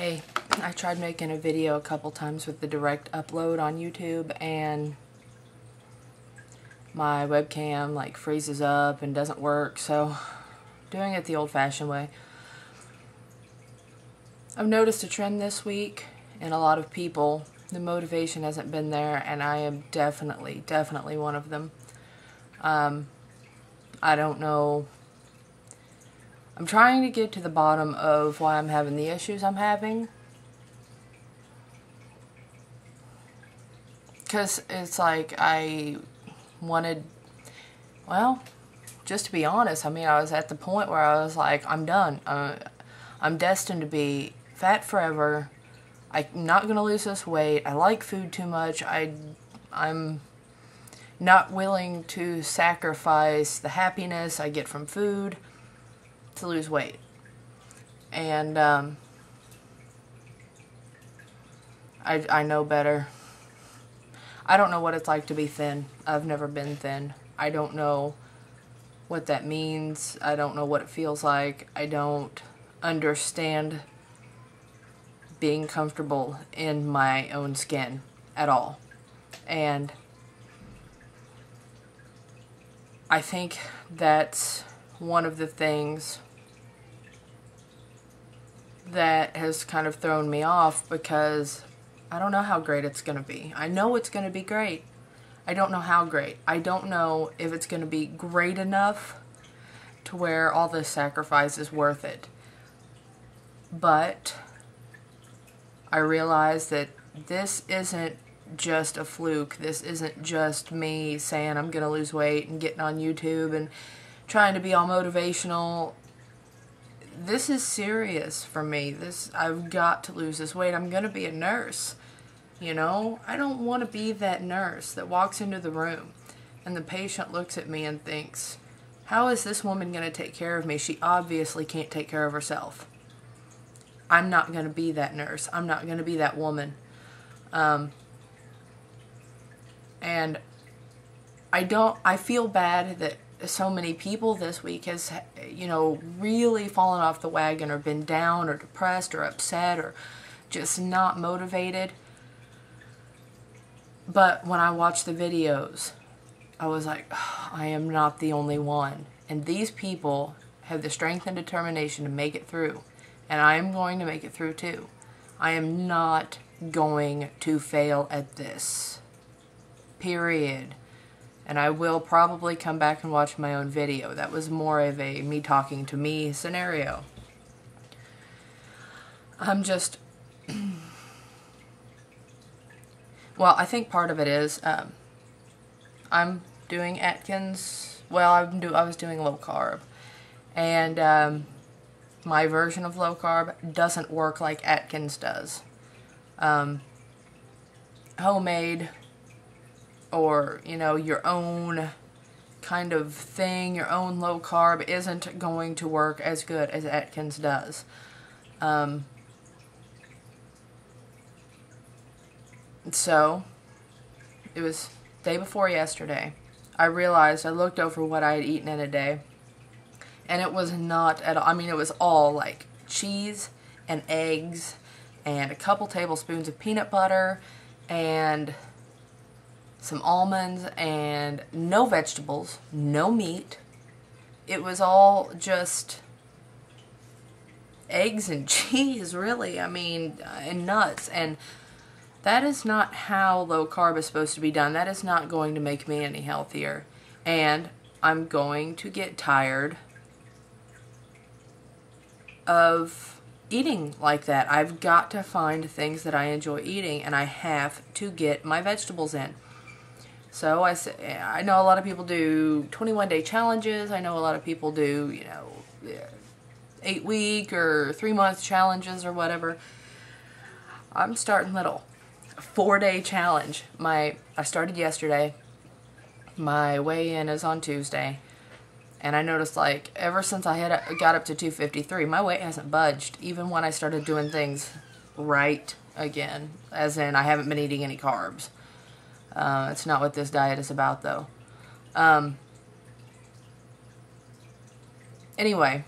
Hey, I tried making a video a couple times with the direct upload on YouTube, and my webcam like freezes up and doesn't work, so doing it the old-fashioned way. I've noticed a trend this week in a lot of people. The motivation hasn't been there, and I am definitely one of them. I don't know. I'm trying to get to the bottom of why I'm having the issues I'm having. Because it's like I wanted, well, just to be honest, I mean, I was at the point where I was like, I'm done. I'm destined to be fat forever. I'm not going to lose this weight. I like food too much. I'm not willing to sacrifice the happiness I get from food to lose weight. And I know better. I don't know what it's like to be thin. I've never been thin. I don't know what that means. I don't know what it feels like. I don't understand being comfortable in my own skin at all. And I think that's one of the things that has kind of thrown me off, because I don't know how great it's going to be. I know it's going to be great. I don't know how great. I don't know if it's going to be great enough to where all this sacrifice is worth it. But I realize that this isn't just a fluke. This isn't just me saying I'm going to lose weight and getting on YouTube and trying to be all motivational. This is serious for me. I've got to lose this weight. I'm going to be a nurse. You know, I don't want to be that nurse that walks into the room and the patient looks at me and thinks, how is this woman going to take care of me? She obviously can't take care of herself. I'm not going to be that nurse. I'm not going to be that woman. And I feel bad that so many people this week has, you know, really fallen off the wagon or been down or depressed or upset or just not motivated. But when I watched the videos, I was like, oh, I am not the only one. And these people have the strength and determination to make it through. And I am going to make it through too. I am not going to fail at this. Period. And I will probably come back and watch my own video. That was more of a me talking to me scenario. I'm just... well, I think part of it is I'm doing Atkins. Well, I was doing low carb. And my version of low carb doesn't work like Atkins does. Homemade, or, you know, your own kind of thing, your own low carb isn't going to work as good as Atkins does. So, it was day before yesterday. I realized, I looked over what I had eaten in a day, and it was not at all, I mean, it was all like cheese and eggs and a couple tablespoons of peanut butter and some almonds and no vegetables, no meat. It was all just eggs and cheese, really. I mean, and nuts. And that is not how low carb is supposed to be done. That is not going to make me any healthier. And I'm going to get tired of eating like that. I've got to find things that I enjoy eating, and I have to get my vegetables in. So I know a lot of people do 21-day challenges. I know a lot of people do, you know, 8-week or 3-month challenges or whatever. I'm starting little. 4-day challenge. I started yesterday. My weigh-in is on Tuesday. And I noticed, like, ever since I got up to 253, my weight hasn't budged, even when I started doing things right again. As in, I haven't been eating any carbs. It's not what this diet is about, though. Anyway,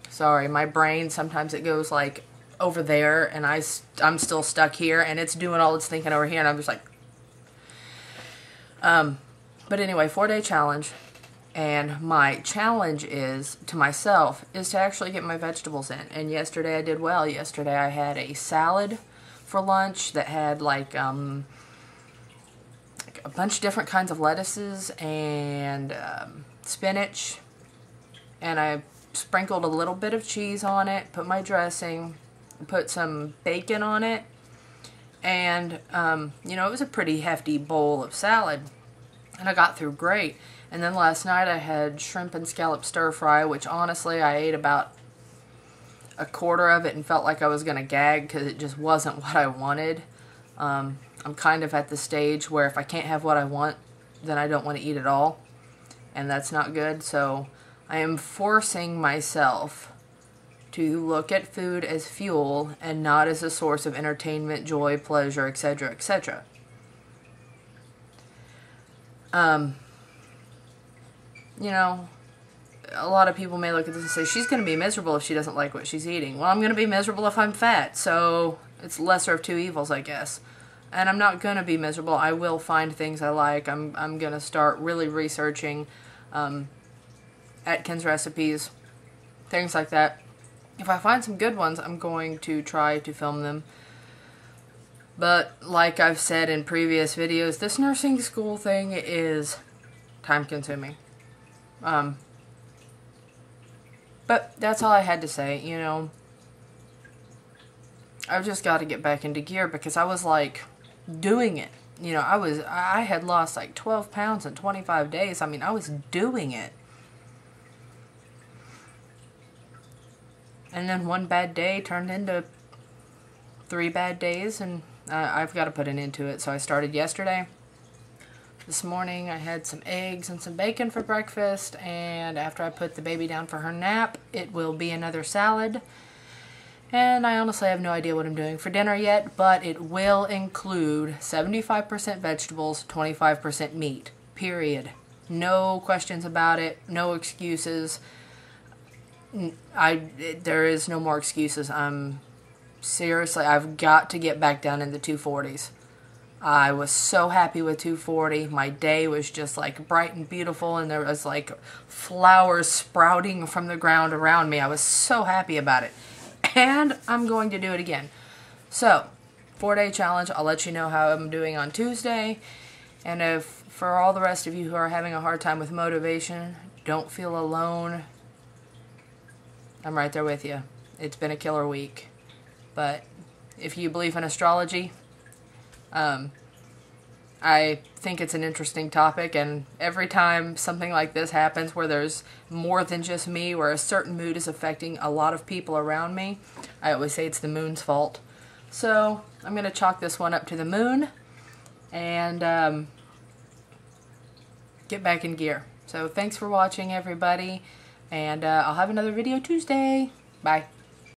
sorry, my brain, sometimes it goes like over there, and I'm still stuck here, and it's doing all its thinking over here, and I'm just like, but anyway, 4-day challenge, and my challenge is, to myself, is to actually get my vegetables in, and yesterday I did well. Yesterday I had a salad for lunch that had like a bunch of different kinds of lettuces and spinach, and I sprinkled a little bit of cheese on it, put my dressing, put some bacon on it, and you know, it was a pretty hefty bowl of salad, and I got through great. And then last night I had shrimp and scallop stir fry, which honestly I ate about a quarter of it and felt like I was gonna gag because it just wasn't what I wanted. I'm kind of at the stage where if I can't have what I want, then I don't want to eat at all, and that's not good. So I am forcing myself to look at food as fuel and not as a source of entertainment, joy, pleasure, etc., etc. You know, a lot of people may look at this and say, she's going to be miserable if she doesn't like what she's eating. Well, I'm going to be miserable if I'm fat, so it's lesser of two evils, I guess. And I'm not going to be miserable. I will find things I like. I'm going to start really researching Atkins recipes, things like that. If I find some good ones, I'm going to try to film them. But like I've said in previous videos, this nursing school thing is time-consuming. But that's all I had to say, you know. I've just got to get back into gear because I was like doing it. You know, I had lost like 12 pounds in 25 days. I mean, I was doing it. And then one bad day turned into 3 bad days, and I've got to put an end to it. So I started yesterday. This morning I had some eggs and some bacon for breakfast, and after I put the baby down for her nap, it will be another salad. And I honestly have no idea what I'm doing for dinner yet, but it will include 75% vegetables, 25% meat. Period. No questions about it. No excuses. There is no more excuses. Seriously, I've got to get back down in the 240s. I was so happy with 240. My day was just like bright and beautiful, and there was like flowers sprouting from the ground around me. I was so happy about it. And I'm going to do it again. So, 4-day challenge. I'll let you know how I'm doing on Tuesday. And if for all the rest of you who are having a hard time with motivation, don't feel alone. I'm right there with you. It's been a killer week. But if you believe in astrology, I think it's an interesting topic, and every time something like this happens where there's more than just me, where a certain mood is affecting a lot of people around me, I always say it's the moon's fault. So I'm going to chalk this one up to the moon and get back in gear. So thanks for watching, everybody, and I'll have another video Tuesday. Bye.